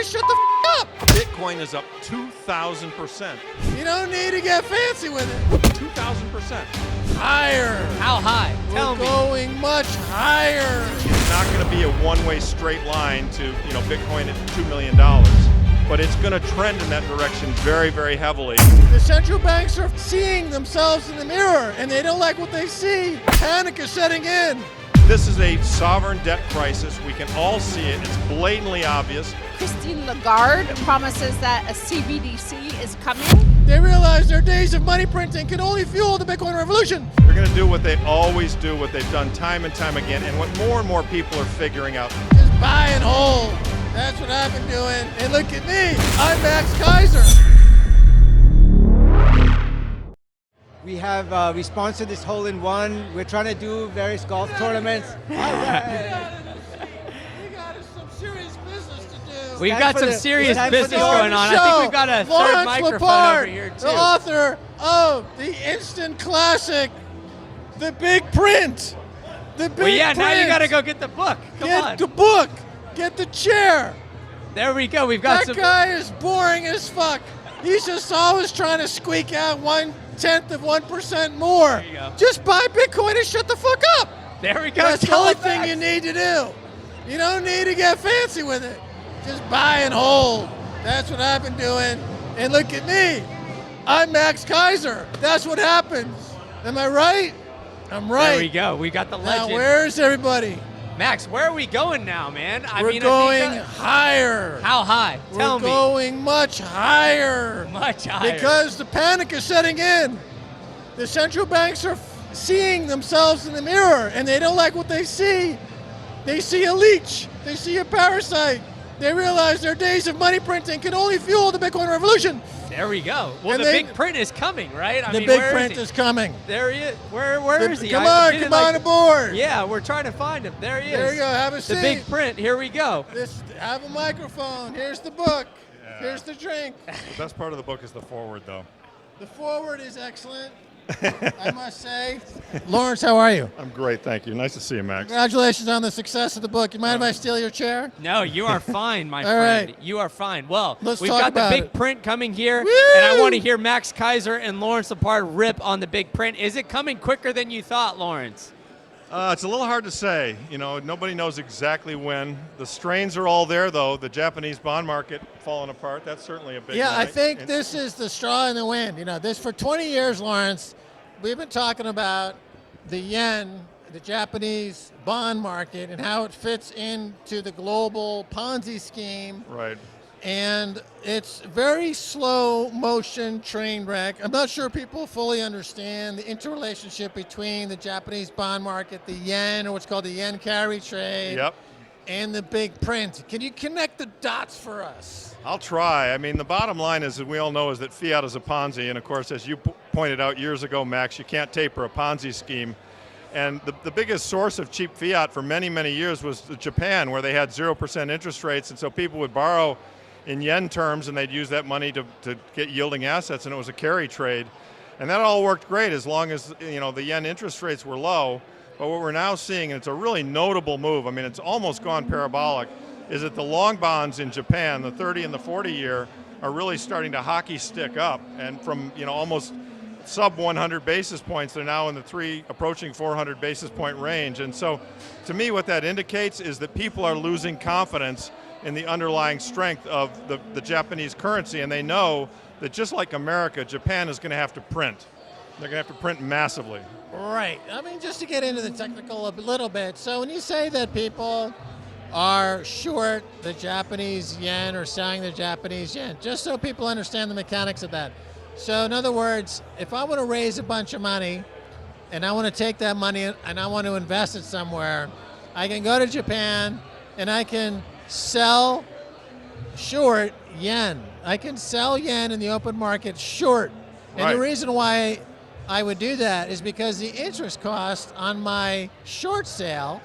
to shut the up. Bitcoin is up 2,000%. You don't need to get fancy with it. 2,000%. Higher. How high? Tell me. We're going much higher. It's not going to be a one-way straight line to, Bitcoin at $2 million, but it's going to trend in that direction very, very heavily. The central banks are seeing themselves in the mirror, and they don't like what they see. Panic is setting in. This is a sovereign debt crisis. We can all see it. It's blatantly obvious. Christine Lagarde promises that a CBDC is coming. They realize their days of money printing can only fuel the Bitcoin revolution. They're going to do what they always do, what they've done time and time again, and what more and more people are figuring out. Just buy and hold. That's what I've been doing. And look at me. I'm Max Keiser. We sponsored this hole-in-one. We're trying to do various golf tournaments. We got some serious business to do. We've got some serious business going on. I think we've got a Lawrence third microphone Lepard, over here, too. the author of the instant classic, The Big Print. The Big Print. Well, yeah, now you got to go get the book. Come on. Get the book. Get the chair. There we go. We've got That guy is boring as fuck. He's just always trying to squeak out 1/10% more. There you go. Just buy Bitcoin and shut the fuck up. There we go. That's the Tell only it thing back. you need to do. You don't need to get fancy with it. Just buy and hold. That's what I've been doing. And look at me. I'm Max Keiser. That's what happens. Am I right? I'm right. There we go. We got the Now, legend. where's everybody? Max, where are we going now, man? We're going higher. How high? Tell We're me. going much higher. Much higher. Because the panic is setting in. The central banks are seeing themselves in the mirror, and they don't like what they see. They see a leech. They see a parasite. They realize their days of money printing can only fuel the Bitcoin revolution. There we go. Well, And the big print is coming, right? The big print is coming. There he is. Where is he? Come I on, did it come on aboard. Yeah, we're trying to find him. There he is. There you go. Have a seat. The big print. Here we go. Have a microphone. Here's the book. Here's the drink. The best part of the book is the foreword, though. The foreword is excellent, I must say. Lawrence, how are you? I'm great, thank you. Nice to see you, Max. Congratulations on the success of the book. You mind if I steal your chair? No, you are fine, my All friend. right. You are fine. Well, Let's we've talk got the about big it. print coming here, Woo! and I want to hear Max Keiser and Lawrence Lepard rip on the big print. Is it coming quicker than you thought, Lawrence? It's a little hard to say. Nobody knows exactly when. The strains are all there, though. The Japanese bond market falling apart. That's certainly a big Yeah, I night. think And- this is the straw in the wind. This for 20 years, Lawrence, we've been talking about the yen, the Japanese bond market, and how it fits into the global Ponzi scheme. Right. And it's very slow motion train wreck. I'm not sure people fully understand the interrelationship between the Japanese bond market, the yen, or what's called the yen carry trade, Yep. and the big print. Can you connect the dots for us? I'll try. I mean, the bottom line is, that we all know, is that fiat is a Ponzi. And of course, as you pointed out years ago, Max, you can't taper a Ponzi scheme. And the biggest source of cheap fiat for many, many years was Japan, where they had 0% interest rates. And so people would borrow in yen terms, and they'd use that money to get yielding assets, and it was a carry trade. And that all worked great as long as the yen interest rates were low. But what we're now seeing, and it's a really notable move, I mean, it's almost gone parabolic, is that the long bonds in Japan, the 30 and the 40 year, are really starting to hockey stick up. And from almost sub 100 basis points, they're now in the approaching 400 basis point range. And so to me, what that indicates is that people are losing confidence in the underlying strength of the Japanese currency, and they know that just like America, Japan is going to have to print. They're going to have to print massively. Right. I mean, just to get into the technical a little bit. So when you say that people are short the Japanese yen or selling the Japanese yen, just so people understand the mechanics of that. So in other words, if I want to raise a bunch of money and I want to take that money and I want to invest it somewhere, I can go to Japan and I can sell short yen. I can sell yen in the open market short. And Right. the reason why I would do that is because the interest cost on my short sale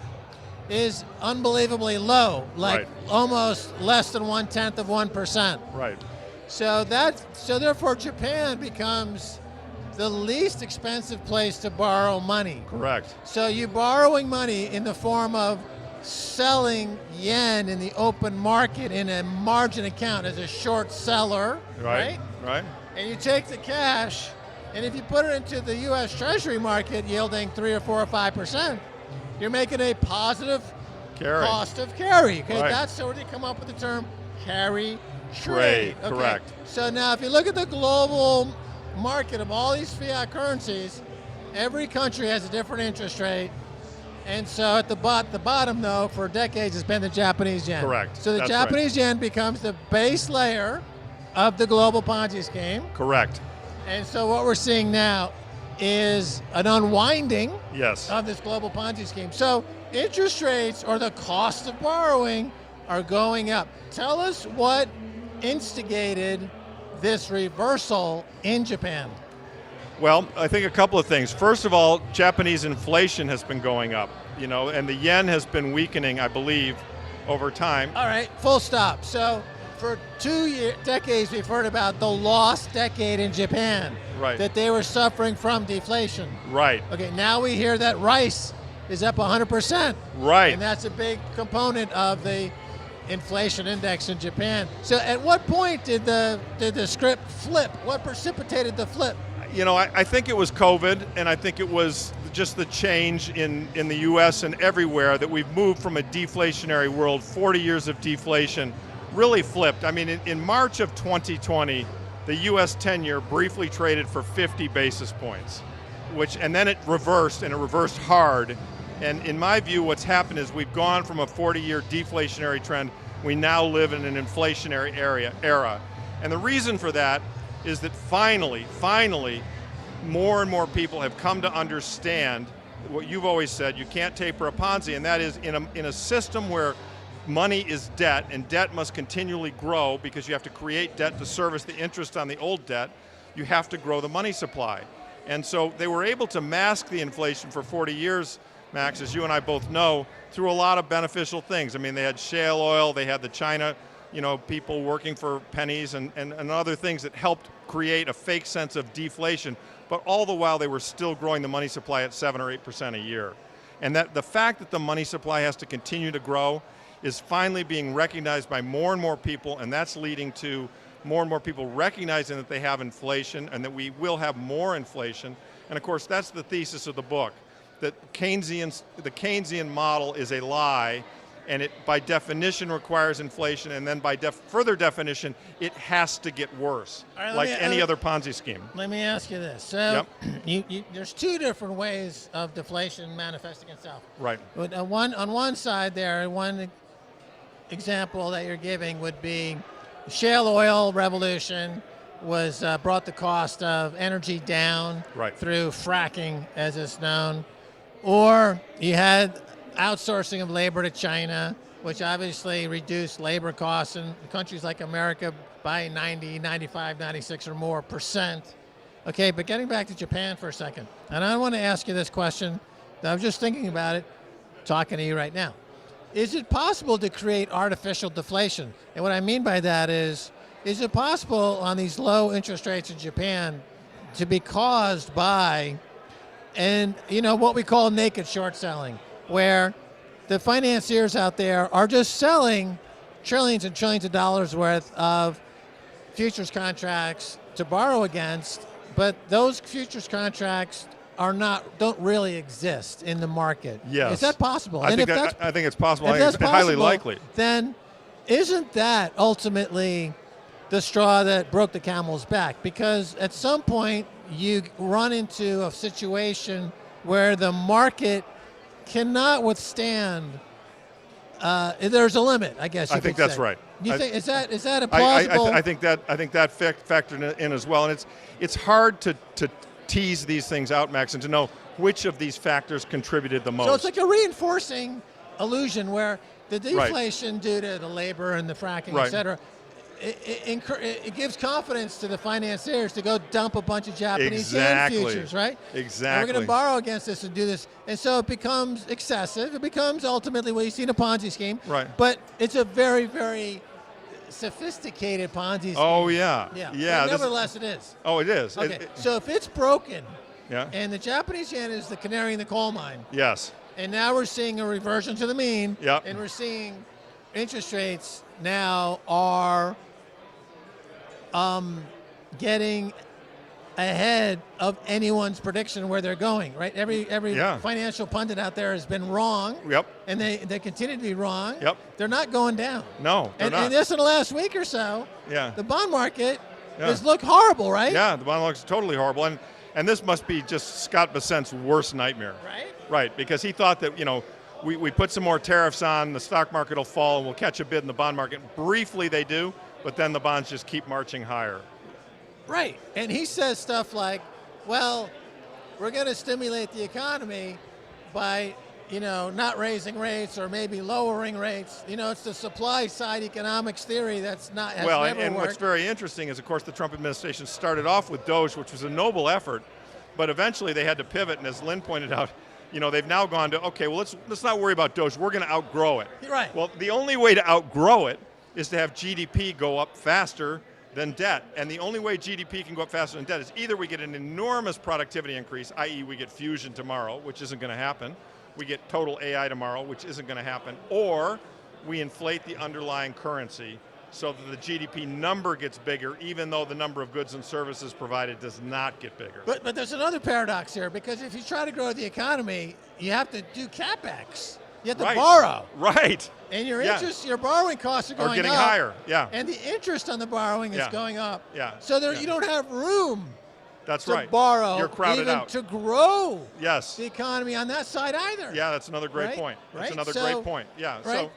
is unbelievably low, like Right. almost less than 0.1%. Right. So therefore Japan becomes the least expensive place to borrow money. Correct. So you're borrowing money in the form of selling yen in the open market in a margin account as a short seller, right? Right. And you take the cash, and if you put it into the U.S. Treasury market yielding 3 or 4 or 5%, you're making a positive Carry. cost of carry. Okay, Right. that's where they come up with the term carry Trade, Okay. correct. So now if you look at the global market of all these fiat currencies, every country has a different interest rate. And so at the bottom, though, for decades, has been the Japanese yen. Correct. So the That's Japanese yen becomes the base layer of the global Ponzi scheme. Correct. And so what we're seeing now is an unwinding Yes. of this global Ponzi scheme. So interest rates or the cost of borrowing are going up. Tell us what instigated this reversal in Japan. Well, I think a couple of things. First of all, Japanese inflation has been going up, and the yen has been weakening, I believe, over time. All right, full stop. So for 2 decades, we've heard about the lost decade in Japan. Right. That they were suffering from deflation. Right. Okay, now we hear that rice is up 100%. Right. And that's a big component of the inflation index in Japan. So at what point did the script flip? What precipitated the flip? I think it was COVID, and I think it was just the change in the U.S. and everywhere that we've moved from a deflationary world. 40 years of deflation really flipped. I mean, in March of 2020, the U.S. 10-year briefly traded for 50 basis points, and then it reversed, and it reversed hard. And in my view, what's happened is we've gone from a 40-year deflationary trend. We now live in an inflationary era. And the reason for that is that finally, more and more people have come to understand what you've always said: you can't taper a Ponzi, and that is in a system where money is debt, and debt must continually grow because you have to create debt to service the interest on the old debt. You have to grow the money supply. And so they were able to mask the inflation for 40 years, Max, as you and I both know, through a lot of beneficial things. I mean, they had shale oil, they had the China people working for pennies and other things that helped create a fake sense of deflation, but all the while they were still growing the money supply at 7 or 8% a year. And that the fact that the money supply has to continue to grow is finally being recognized by more and more people, and that's leading to more and more people recognizing that they have inflation and that we will have more inflation. And of course, that's the thesis of the book, that the Keynesian model is a lie, and it by definition requires inflation, and then by further definition, it has to get worse, right, like any other Ponzi scheme. Let me ask you this. So Yep. there's two different ways of deflation manifesting itself. Right. But on one side there, one example that you're giving would be shale oil revolution was brought the cost of energy down through fracking, as it's known. Or you had outsourcing of labor to China, which obviously reduced labor costs in countries like America by 90, 95, 96 or more %. Okay, but getting back to Japan for a second, and I want to ask you this question. I'm just thinking about it, talking to you right now. Is it possible to create artificial deflation? And what I mean by that is it possible on these low interest rates in Japan to be caused by, and what we call naked short selling, where the financiers out there are just selling trillions and trillions of dollars worth of futures contracts to borrow against, but those futures contracts don't really exist in the market. Yes. Is that possible? I think it's possible. I think it's highly likely. Then isn't that ultimately the straw that broke the camel's back? Because at some point you run into a situation where the market cannot withstand. There's a limit, I guess. I think that's right. You think is that a plausible? I think that factored in as well, and it's hard to tease these things out, Max, and to know which of these factors contributed the most. So it's like a reinforcing illusion where the deflation due to the labor and the fracking, et cetera, it gives confidence to the financiers to go dump a bunch of Japanese yen futures, right? Exactly. And we're going to borrow against this and do this. And so it becomes excessive. It becomes ultimately what you see in a Ponzi scheme. Right. But it's a very, very sophisticated Ponzi scheme. Oh, yeah. Yeah. But nevertheless, it is. Oh, it is. Okay. So if it's broken, yeah, and the Japanese yen is the canary in the coal mine, yes, And now we're seeing a reversion to the mean. Yep. And we're seeing interest rates now are getting ahead of anyone's prediction where they're going, right? Every financial pundit out there has been wrong. Yep. And they continue to be wrong. Yep. They're not going down. No, they're not. And this in the last week or so, Yeah. the bond market Yeah. has looked horrible, right? Yeah, the bond looks totally horrible. And this must be just Scott Bessent's worst nightmare. Right? Right, because he thought that, we put some more tariffs on, the stock market will fall, and we'll catch a bid in the bond market. Briefly they do, but then the bonds just keep marching higher. Right. And he says stuff like, well, we're going to stimulate the economy by, not raising rates or maybe lowering rates. It's the supply side economics theory that's not has Well, never and worked. what's very interesting is, of course, the Trump administration started off with DOGE, which was a noble effort, but eventually they had to pivot, and as Lynn pointed out, they've now gone to, okay, well, let's not worry about DOGE. We're going to outgrow it. Right. Well, the only way to outgrow it is to have GDP go up faster than debt. And the only way GDP can go up faster than debt is either we get an enormous productivity increase, i.e. we get fusion tomorrow, which isn't going to happen. We get total AI tomorrow, which isn't going to happen. Or we inflate the underlying currency so that the GDP number gets bigger, even though the number of goods and services provided does not get bigger. But there's another paradox here, because if you try to grow the economy, you have to do CapEx. You have to borrow. Right. And your borrowing costs are going up. Getting higher, yeah. And the interest on the borrowing is going up. Yeah. So you don't have room That's to right. borrow, You're crowded even out. to grow Yes. the economy on that side either. Yeah, that's another great Right? point. That's Right? another So- great point. Yeah. right?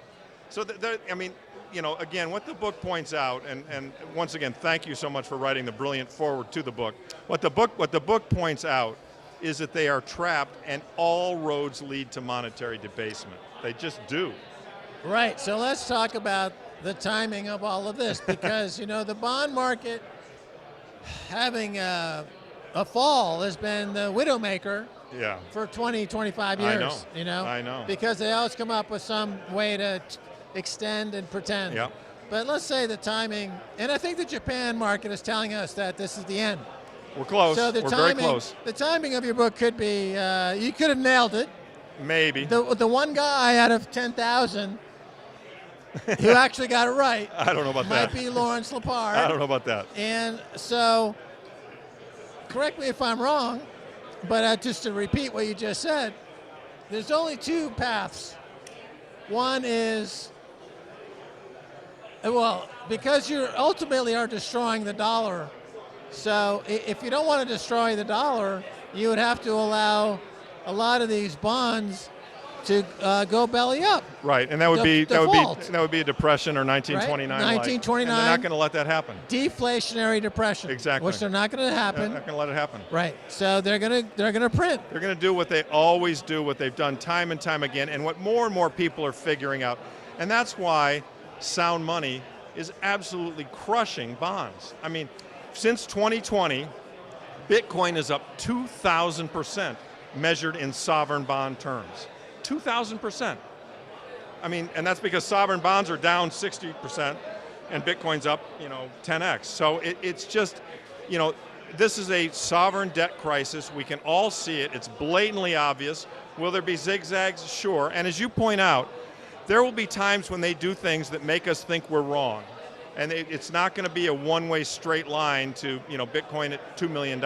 Again, what the book points out, and once again, thank you so much for writing the brilliant foreword to the book. What the book points out is that they are trapped, and all roads lead to monetary debasement. They just do. Right. So let's talk about the timing of all of this, because the bond market having a fall has been the widowmaker Yeah. for 20, 25 I years. know. I know. Because they always come up with some way to extend and pretend. Yeah. But let's say the timing, and I think the Japan market is telling us that this is the end. We're close. So We're very close. The timing of your book could be, you could have nailed it. Maybe. The one guy out of 10,000 who actually got it right I don't know about might that. be Lawrence Lepard. I don't know about that. And so, correct me if I'm wrong, but just to repeat what you just said, there's only two paths. One is, because you ultimately are destroying the dollar. So if you don't want to destroy the dollar, you would have to allow a lot of these bonds to go belly up. Right, and that would be a depression or 1929. Right? 1929. And they're not going to let that happen. Deflationary depression. Exactly. Which they're not going to happen. They're not going to let it happen. Right. So they're going to print. They're going to do what they always do, what they've done time and time again, and what more and more people are figuring out. And that's why sound money is absolutely crushing bonds. I mean, since 2020, Bitcoin is up 2,000% measured in sovereign bond terms. 2,000%. I mean, and that's because sovereign bonds are down 60% and Bitcoin's up, 10x. So it's just, this is a sovereign debt crisis. We can all see it. It's blatantly obvious. Will there be zigzags? Sure. And as you point out, there will be times when they do things that make us think we're wrong. And it's not going to be a one-way straight line to, Bitcoin at $2 million.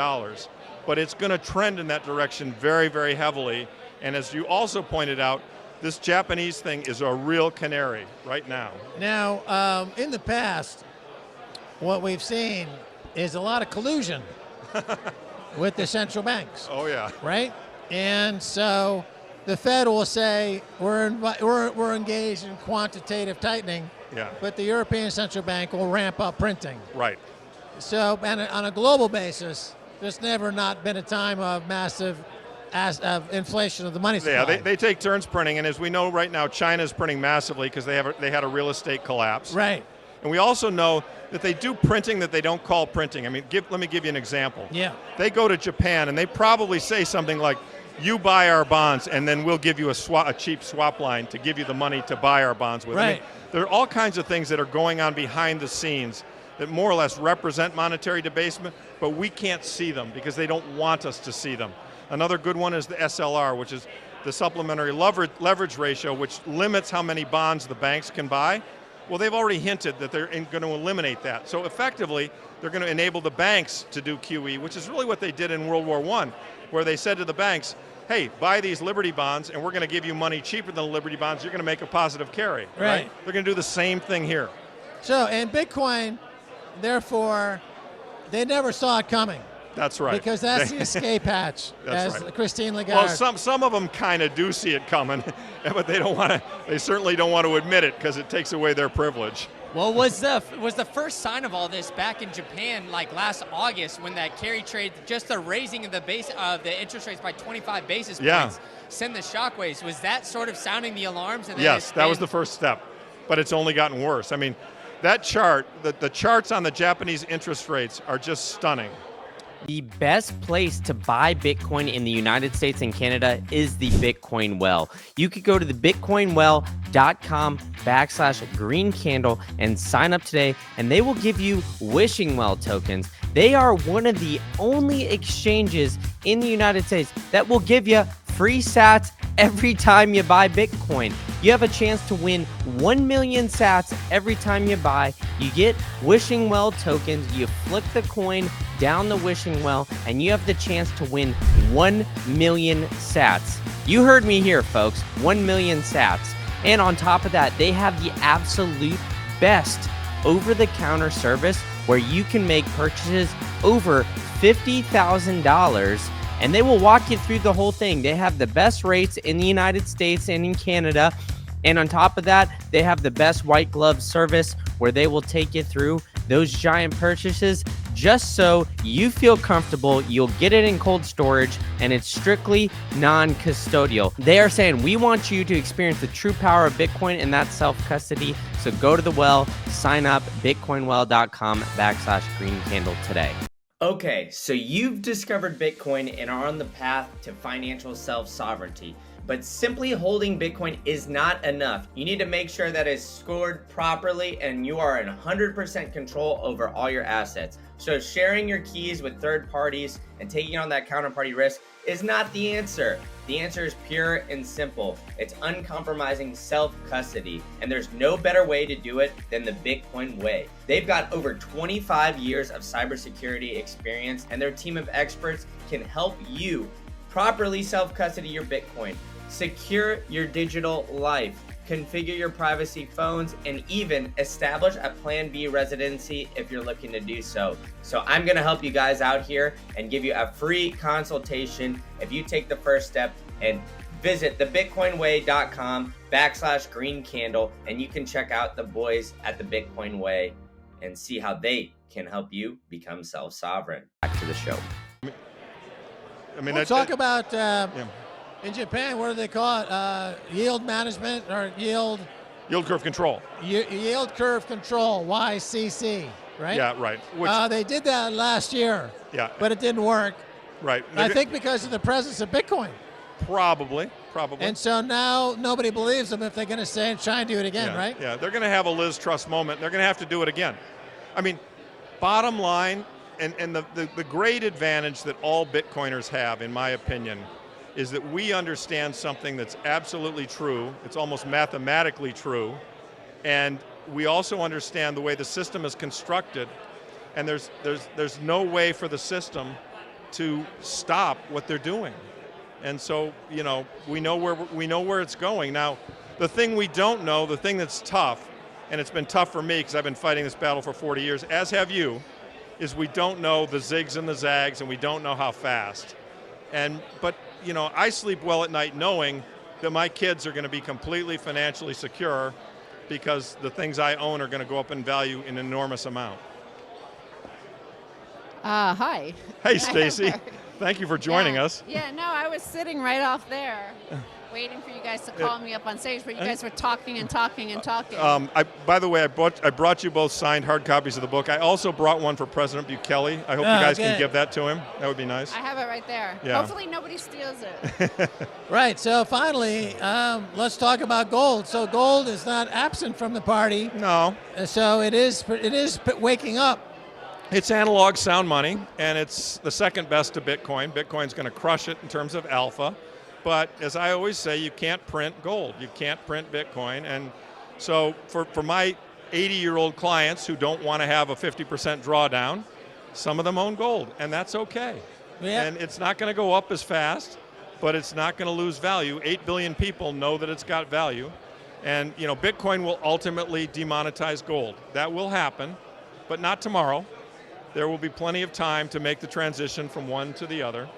But it's going to trend in that direction very, very heavily. And as you also pointed out, this Japanese thing is a real canary right now. Now, in the past, what we've seen is a lot of collusion with the central banks. Oh, yeah. Right? And so the Fed will say, we're engaged in quantitative tightening, Yeah. but the European Central Bank will ramp up printing. Right. So, and on a global basis, there's never not been a time of massive inflation of the money supply. Yeah, they take turns printing, and as we know right now, China's printing massively because they had a real estate collapse. Right. And we also know that they do printing that they don't call printing. I mean, let me give you an example. Yeah. They go to Japan, and they probably say something like, you buy our bonds, and then we'll give you a cheap swap line to give you the money to buy our bonds with. Right. I mean, there are all kinds of things that are going on behind the scenes that more or less represent monetary debasement, but we can't see them because they don't want us to see them. Another good one is the SLR, which is the supplementary leverage ratio, which limits how many bonds the banks can buy. Well, they've already hinted that they're going to eliminate that. So effectively, they're going to enable the banks to do QE, which is really what they did in World War I, where they said to the banks, hey, buy these Liberty bonds, and we're going to give you money cheaper than the Liberty bonds. You're going to make a positive carry. Right? They're going to do the same thing here. So, and Bitcoin, therefore, they never saw it coming. That's right. Because that's the escape hatch, as right. Christine Lagarde. Well, some of them kind of do see it coming, but they don't want to. They certainly don't want to admit it because it takes away their privilege. Well, was the first sign of all this back in Japan, like last August, when that carry trade, just the raising of the interest rates by 25 basis points, send the shockwaves. Was that sort of sounding the alarms? And yes, that was the first step, but it's only gotten worse. I mean, that chart, the charts on the Japanese interest rates are just stunning. The best place to buy Bitcoin in the United States and Canada is the Bitcoin Well. You could go to the bitcoinwell.com/green candle and sign up today, and they will give you wishing well tokens. They are one of the only exchanges in the United States that will give you free sats every time you buy Bitcoin. You have a chance to win 1 million sats every time you buy. You get wishing well tokens. You flick the coin down the wishing well, and you have the chance to win 1 million sats. You heard me here, folks. 1 million sats. And on top of that, they have the absolute best over-the-counter service where you can make purchases over $50,000, and they will walk you through the whole thing. They have the best rates in the United States and in Canada. And on top of that, they have the best white glove service where they will take you through those giant purchases just so you feel comfortable. You'll get it in cold storage, and it's strictly non-custodial. They are saying, we want you to experience the true power of Bitcoin and that self-custody. So go to the well, sign up, bitcoinwell.com/green candle today. Okay, so you've discovered Bitcoin and are on the path to financial self-sovereignty. But simply holding Bitcoin is not enough. You need to make sure that it's scored properly and you are in 100% control over all your assets. So sharing your keys with third parties and taking on that counterparty risk is not the answer. The answer is pure and simple. It's uncompromising self-custody, and there's no better way to do it than the Bitcoin way. They've got over 25 years of cybersecurity experience, and their team of experts can help you properly self-custody your Bitcoin, secure your digital life, configure your privacy phones, and even establish a Plan B residency if you're looking to do so. So I'm gonna help you guys out here and give you a free consultation if you take the first step and visit thebitcoinway.com/green candle, and you can check out the boys at the Bitcoin Way and see how they can help you become self-sovereign. Back to the show. I mean, We'll talk about in Japan, what do they call it? Yield management or yield curve control. Yield curve control, YCC, right? Yeah, right. They did that last year. Yeah, but it didn't work. Right. I think because of the presence of Bitcoin. Probably. And so now nobody believes them if they're going to try and do it again, right? Yeah, they're going to have a Liz Truss moment. They're going to have to do it again. I mean, bottom line, and the great advantage that all Bitcoiners have, in my opinion, is that we understand something that's absolutely true. It's almost mathematically true. And we also understand the way the system is constructed. And there's no way for the system to stop what they're doing. And so, you know, we know where it's going. Now, the thing we don't know, the thing that's tough, and it's been tough for me because I've been fighting this battle for 40 years, as have you, is we don't know the zigs and the zags, and we don't know how fast. But you know, I sleep well at night knowing that my kids are going to be completely financially secure because the things I own are going to go up in value in an enormous amount. Hi. Hey, Stacy. Thank you for joining us. Yeah, no, I was sitting right off there waiting for you guys to call me up on stage, but you guys were talking and talking and talking. By the way, I brought you both signed hard copies of the book. I also brought one for President Bukele. I hope you guys can give that to him. That would be nice. I have it right there. Yeah. Hopefully nobody steals it. Right, so finally, let's talk about gold. So gold is not absent from the party. No. So it is waking up. It's analog sound money, and it's the second best to Bitcoin. Bitcoin's going to crush it in terms of alpha. But as I always say, you can't print gold. You can't print Bitcoin. And so for my 80-year-old clients who don't want to have a 50% drawdown, some of them own gold, and that's okay. Yeah. And it's not going to go up as fast, but it's not going to lose value. 8 billion people know that it's got value. And Bitcoin will ultimately demonetize gold. That will happen, but not tomorrow. There will be plenty of time to make the transition from one to the other.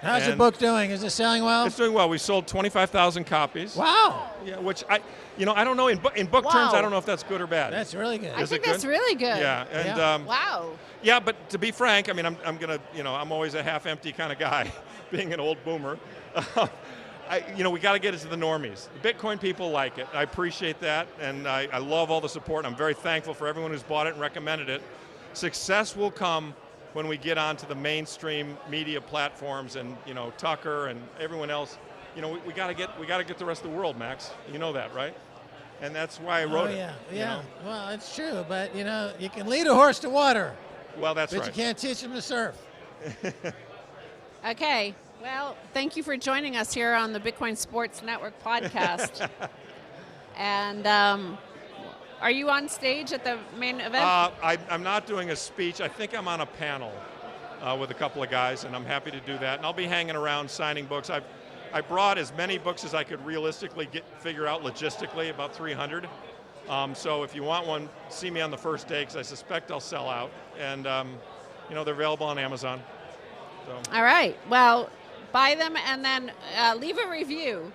How's the book doing? Is it selling well? It's doing well. We sold 25,000 copies. Wow. Yeah, which I don't know in book terms. I don't know if that's good or bad. That's really good. I think that's really good. Yeah, and wow. Yeah, but to be frank, I mean, I'm gonna, I'm always a half-empty kind of guy, being an old boomer. We got to get it to the normies. The Bitcoin people like it. I appreciate that, and I love all the support. I'm very thankful for everyone who's bought it and recommended it. Success will come when we get onto the mainstream media platforms, and Tucker and everyone else. We got to get the rest of the world, Max. You know that, right? And that's why I wrote it. Yeah. Well, it's true, but you can lead a horse to water. Well, that's but right. You can't teach him to surf. Okay. Well, thank you for joining us here on the Bitcoin Sports Network podcast. And are you on stage at the main event? I'm not doing a speech. I think I'm on a panel with a couple of guys, and I'm happy to do that. And I'll be hanging around signing books. I brought as many books as I could realistically figure out logistically, about 300. So if you want one, see me on the first day, because I suspect I'll sell out. And they're available on Amazon. So. All right. Well, buy them and then leave a review.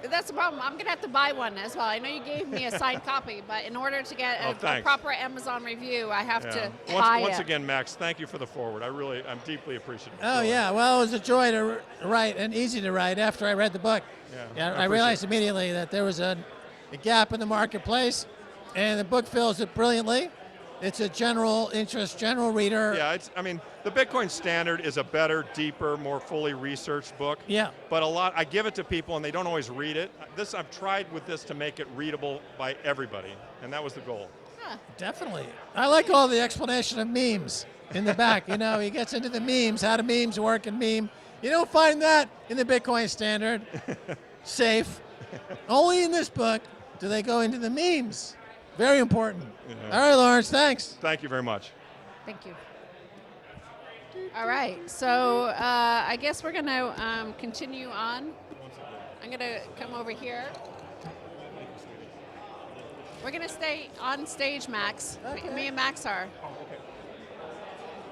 That's the problem. I'm going to have to buy one as well. I know you gave me a signed copy, but in order to get a proper Amazon review, I have to buy it. Once again, Max, thank you for the forward. I'm deeply appreciative. Oh, yeah. Well, it was a joy to write and easy to write after I read the book. Yeah, I realized immediately that there was a gap in the marketplace, and the book fills it brilliantly. It's a general interest, general reader. Yeah, the Bitcoin Standard is a better, deeper, more fully researched book. Yeah. But I give it to people and they don't always read it. I've tried with this to make it readable by everybody, and that was the goal. Yeah, definitely. I like all the explanation of memes in the back. He gets into the memes, how do memes work and meme. You don't find that in the Bitcoin Standard. Safe. Only in this book do they go into the memes. Very important. Yeah. All right, Lawrence, thanks. Thank you very much. Thank you. All right, so I guess we're going to continue on. I'm going to come over here. We're going to stay on stage, Max. Okay. Me and Max are. Oh, okay.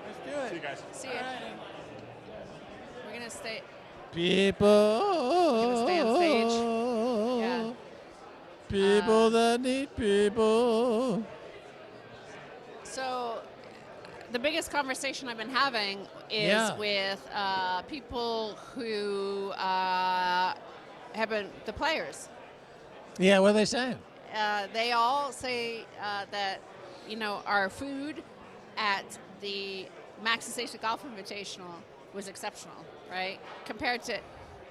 Let's do it. See you guys. See you. We're going to stay. People. Stay on stage. Yeah. People that need people. So the biggest conversation I've been having is with people who have been the players. Yeah, what are they saying? They all say that, our food at the Max Keiser Golf Invitational was exceptional, right? Compared to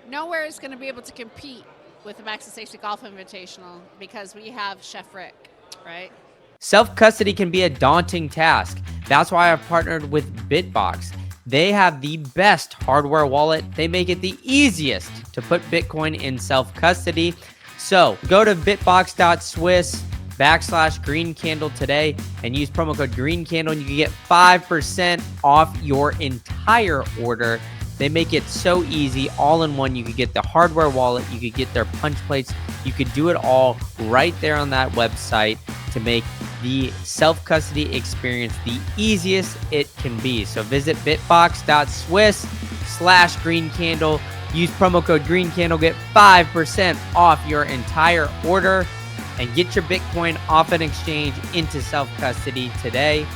nowhere is going to be able to compete with the Max Keiser Golf Invitational because we have Chef Rick, right? Self-custody can be a daunting task. That's why I've partnered with BitBox. They have the best hardware wallet. They make it the easiest to put Bitcoin in self-custody. So go to bitbox.swiss/greencandle today and use promo code greencandle and you can get 5% off your entire order. They make it so easy, all in one. You could get the hardware wallet, you could get their punch plates, you could do it all right there on that website to make the self-custody experience the easiest it can be. So visit bitbox.swiss/greencandle, use promo code greencandle, get 5% off your entire order, and get your Bitcoin off an exchange into self-custody today.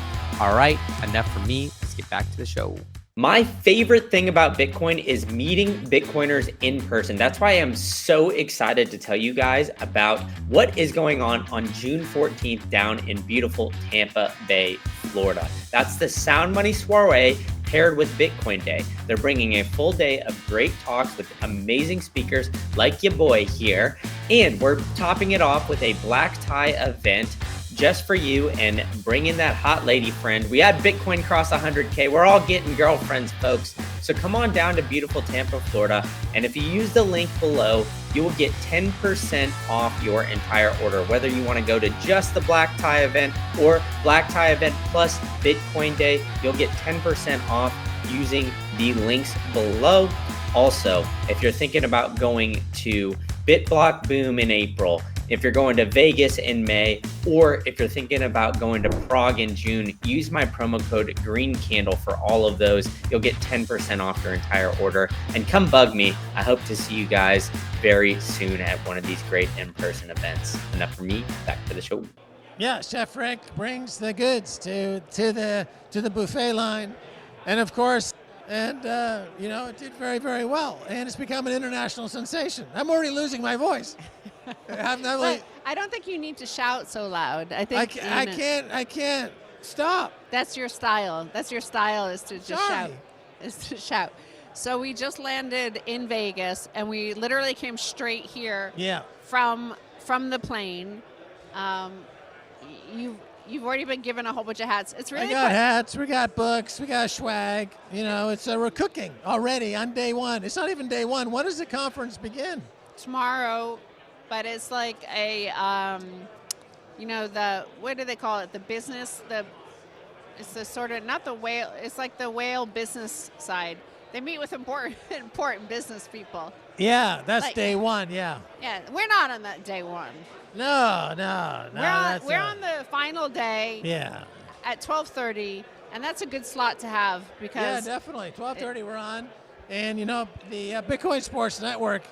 All right, enough from me. Let's get back to the show. My favorite thing about Bitcoin is meeting Bitcoiners in person. That's why I'm so excited to tell you guys about what is going on June 14th down in beautiful Tampa Bay, Florida. That's the Sound Money Soiree paired with Bitcoin Day. They're bringing a full day of great talks with amazing speakers like your boy here. And we're topping it off with a black tie event just for you and bring in that hot lady friend. We had Bitcoin cross 100K. We're all getting girlfriends, folks. So come on down to beautiful Tampa, Florida, and if you use the link below, you will get 10% off your entire order, whether you want to go to just the black tie event or black tie event plus Bitcoin Day. You'll get 10% off using the links below. Also, if you're thinking about going to BitBlock Boom in April, if you're going to Vegas in May, or if you're thinking about going to Prague in June, use my promo code GREENCANDLE for all of those. You'll get 10% off your entire order. And come bug me. I hope to see you guys very soon at one of these great in-person events. Enough for me. Back to the show. Yeah, Chef Rick brings the goods to the buffet line, and of course, it did very, very well, and it's become an international sensation. I'm already losing my voice. I don't think you need to shout so loud. I think I can't stop. That's your style. That's your style, is to just Sorry. shout. Is to shout. So we just landed in Vegas, and we literally came straight here. Yeah. From the plane. You've already been given a whole bunch of hats. It's really I got hats, we got books, we got swag. We're cooking already on day one. It's not even day one. When does the conference begin? tomorrow, but it's like a what do they call it? The business, it's the sort of, not the whale, it's like the whale business side. They meet with important business people. Yeah, that's like, day one, yeah. Yeah, we're not on that day one. No. We're on the final day. Yeah. At 12:30, and that's a good slot to have because. Yeah, definitely. 12:30 we're on, and the Bitcoin Sports Network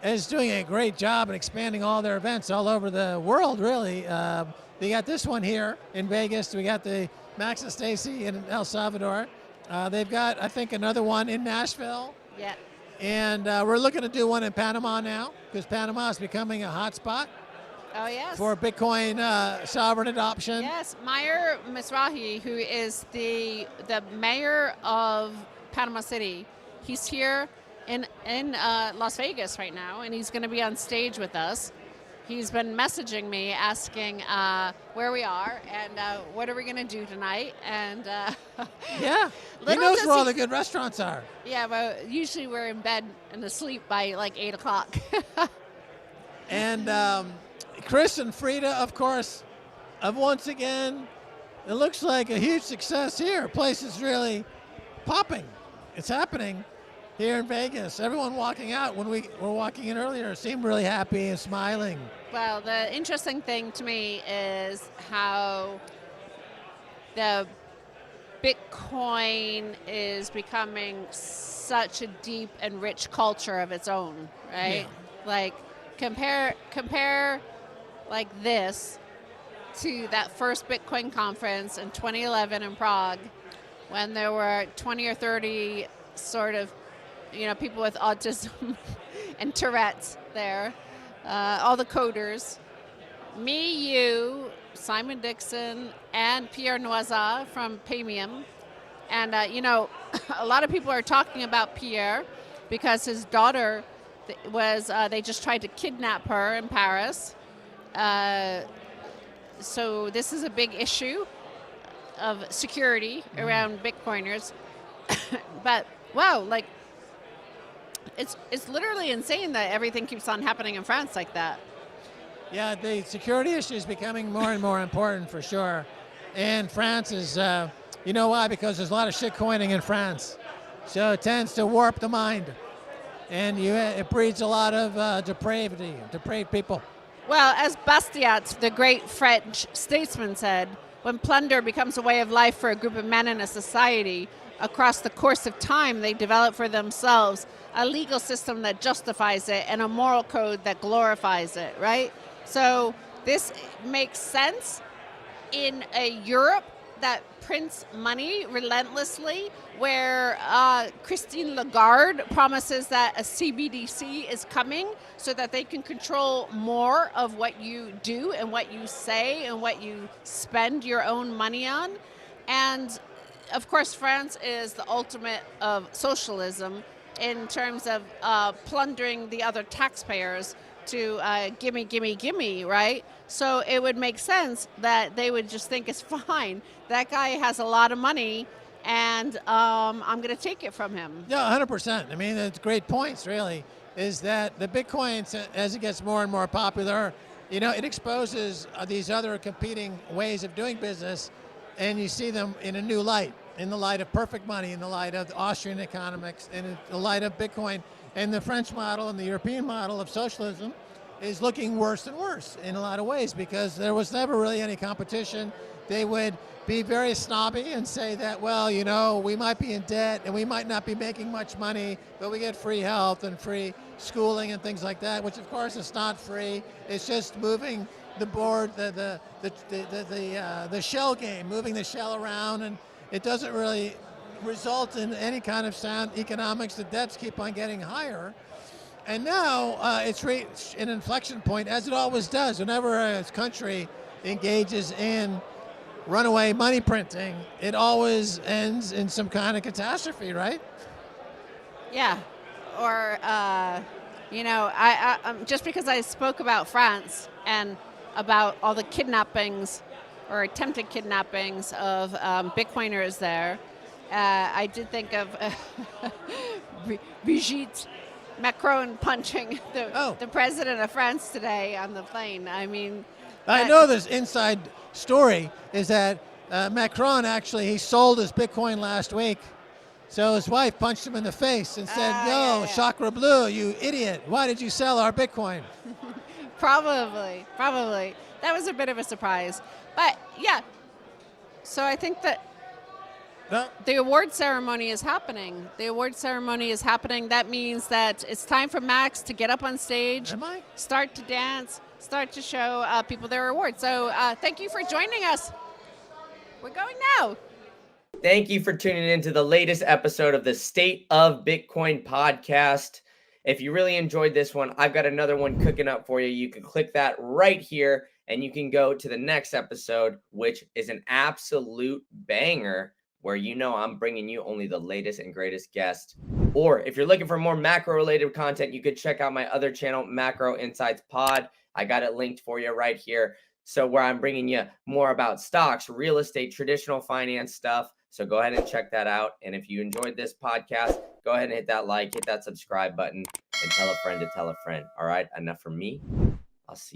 is doing a great job in expanding all their events all over the world. Really, they got this one here in Vegas. We got the Max and Stacy in El Salvador. They've got, I think, another one in Nashville. Yeah. And we're looking to do one in Panama now because Panama is becoming a hot spot. Oh, yes. For Bitcoin sovereign adoption. Yes, Meyer Mizrahi, who is the mayor of Panama City, he's here in Las Vegas right now, and he's going to be on stage with us. He's been messaging me asking where we are and what are we going to do tonight. And yeah, he knows where all the good restaurants are. Yeah, but usually we're in bed and asleep by like 8 o'clock. And Chris and Frida, of course, once again, it looks like a huge success here. Place is really popping. It's happening here in Vegas. Everyone walking out when we were walking in earlier seemed really happy and smiling. Well, the interesting thing to me is how the Bitcoin is becoming such a deep and rich culture of its own, right? Yeah. Like compare like this to that first Bitcoin conference in 2011 in Prague, when there were 20 or 30 sort of, people with autism and Tourette's there, all the coders, me, you, Simon Dixon, and Pierre Noisa from Paymium. And, a lot of people are talking about Pierre because his daughter was, they just tried to kidnap her in Paris. So this is a big issue of security around Bitcoiners. But wow, like it's literally insane that everything keeps on happening in France like that. Yeah, the security issue is becoming more and more important for sure. And France is, you know why? Because there's a lot of shit coining in France. So it tends to warp the mind. And it breeds a lot of depraved people. Well, as Bastiat, the great French statesman, said, when plunder becomes a way of life for a group of men in a society, across the course of time, they develop for themselves a legal system that justifies it and a moral code that glorifies it, right? So this makes sense in a Europe that prints money relentlessly, where Christine Lagarde promises that a CBDC is coming so that they can control more of what you do and what you say and what you spend your own money on. And of course, France is the ultimate of socialism in terms of plundering the other taxpayers to gimme, right? So it would make sense that they would just think it's fine. That guy has a lot of money and I'm going to take it from him. Yeah, 100%. I mean, it's great points, really, is that the Bitcoin, as it gets more and more popular, you know, it exposes these other competing ways of doing business, and you see them in a new light, in the light of perfect money, in the light of Austrian economics, in the light of Bitcoin. And the French model and the European model of socialism is looking worse and worse in a lot of ways, because there was never really any competition. They would be very snobby and say that, well, you know, we might be in debt and we might not be making much money, but we get free health and free schooling and things like that, which of course is not free. It's just moving the board, the shell game, moving the shell around, and it doesn't really result in any kind of sound economics. The debts keep on getting higher. And now it's reached an inflection point, as it always does. Whenever a country engages in runaway money printing, it always ends in some kind of catastrophe, right? Yeah. Or, you know, I just because I spoke about France and about all the kidnappings or attempted kidnappings of Bitcoiners there, I did think of Brigitte Macron punching the president of France today on the plane. I mean, I know this inside story is that Macron actually, he sold his Bitcoin last week. So his wife punched him in the face and said, "Yo, Chakra Bleu, you idiot. Why did you sell our Bitcoin?" Probably. That was a bit of a surprise. But yeah, so I think that the award ceremony is happening. That means that it's time for Max to get up on stage, start to dance, start to show people their awards. So thank you for joining us. We're going now. Thank you for tuning in to the latest episode of the State of Bitcoin podcast. If you really enjoyed this one, I've got another one cooking up for you. You can click that right here and you can go to the next episode, which is an absolute banger, where you know I'm bringing you only the latest and greatest guests. Or if you're looking for more macro-related content, you could check out my other channel, Macro Insights Pod. I got it linked for you right here. So where I'm bringing you more about stocks, real estate, traditional finance stuff. So go ahead and check that out. And if you enjoyed this podcast, go ahead and hit that like, hit that subscribe button, and tell a friend to tell a friend. All right, enough from me. I'll see you.